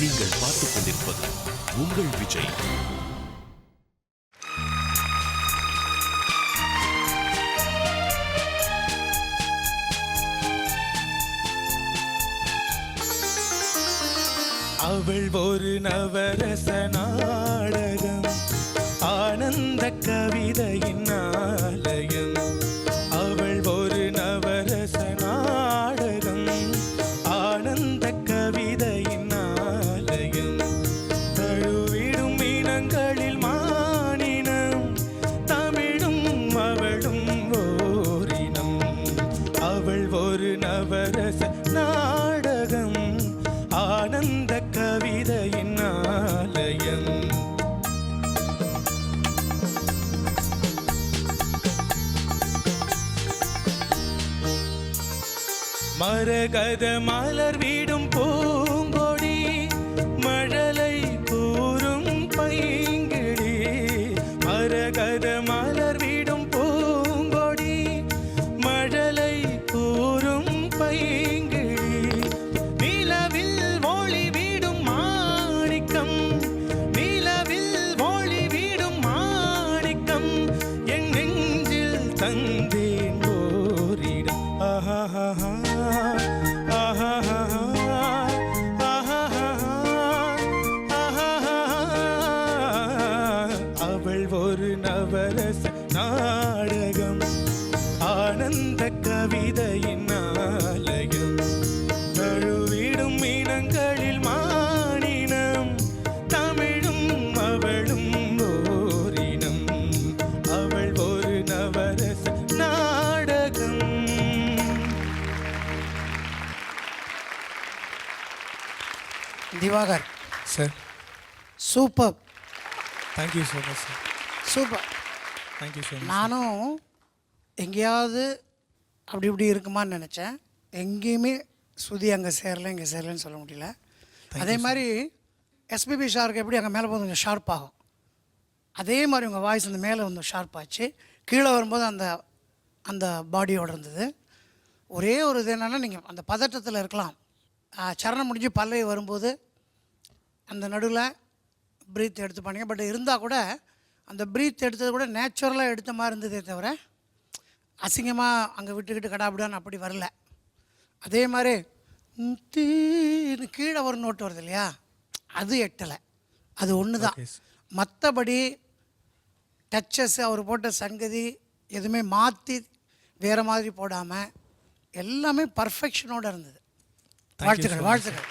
நீங்கள் பார்த்துக் கொண்டிருப்பது உங்கள் விஜய். அவள் ஒரு நவரச நாடகம், ஆனந்த கவிதையின் ஆலயம். அவள் ஒரு நவரச நாடகம், ஆனந்த கவிதையின் ஆலயம். தழுவிடும் இனங்களில் மானினம், தமிழும் அவளும் ஓரினம். அவள் ஒரு நவரச நாடகம், ஆனந்த கவிதையின் ஆலயம். மரகத மலர் வீடும் பூங்கொடி, மழலை கூறும் பைங்கிளி. மரகத மலர் வீடும் பூங்கொடி, மழலை கூறும் பைங்கிளி. நிலவில் ஒளி வீடும் மாணிக்கம், நிலவில் ஒளி வீடும் மாணிக்கம். என் நெஞ்சில் தந்தேன் ஓரிடம். ஆஹா அவள் ஒரு நவரச நாடகம், ஆனந்த கவிதையின் ஆலயம். தழுவிடும் இனங்களில் மானினம், தமிழும் அவளும் ஓரினம். அவள் ஒரு நவரச நாடகம். Diwakar sir, super. Thank you so much sir. Super. Thank you so much. நானும் எங்கேயாவது அப்படி இப்படி இருக்குமான்னு நினச்சேன். எங்கேயுமே சுதி அங்கே சேரலை இங்கே சேரலைன்னு சொல்ல முடியல. அதே மாதிரி எஸ்பிபி ஷாருக்கு எப்படி அங்கே மேலே போது கொஞ்சம் ஷார்ப் ஆகும், அதே மாதிரி உங்கள் வாய்ஸ் அந்த மேலே வந்து ஷார்ப் ஆச்சு. கீழே வரும்போது அந்த அந்த பாடியோடு இருந்தது. ஒரே ஒரு இது என்னென்னா, நீங்கள் அந்த பதட்டத்தில் இருக்கலாம். சரணம் முடிஞ்சு பல்லவி வரும்போது அந்த நடுவில் ப்ரீத் எடுத்து பண்ணீங்க. பட் இருந்தால் கூட அந்த ப்ரீத் எடுத்தது கூட நேச்சுரலாக எடுத்த மாதிரி இருந்ததே தவிர அசிங்கமாக அங்கே விட்டுக்கிட்டு கடாபிடான்னு அப்படி வரல. அதே மாதிரி கீழே ஒரு நோட்டு வருது இல்லையா, அது எட்டலை. அது ஒன்று தான். மற்றபடி டச்சஸ் அவர் போட்ட சங்கதி எதுவுமே மாற்றி வேறு மாதிரி போடாமல் எல்லாமே பர்ஃபெக்ஷனோடு இருந்தது. வாழ்த்துக்கள், வாழ்த்துக்கள்.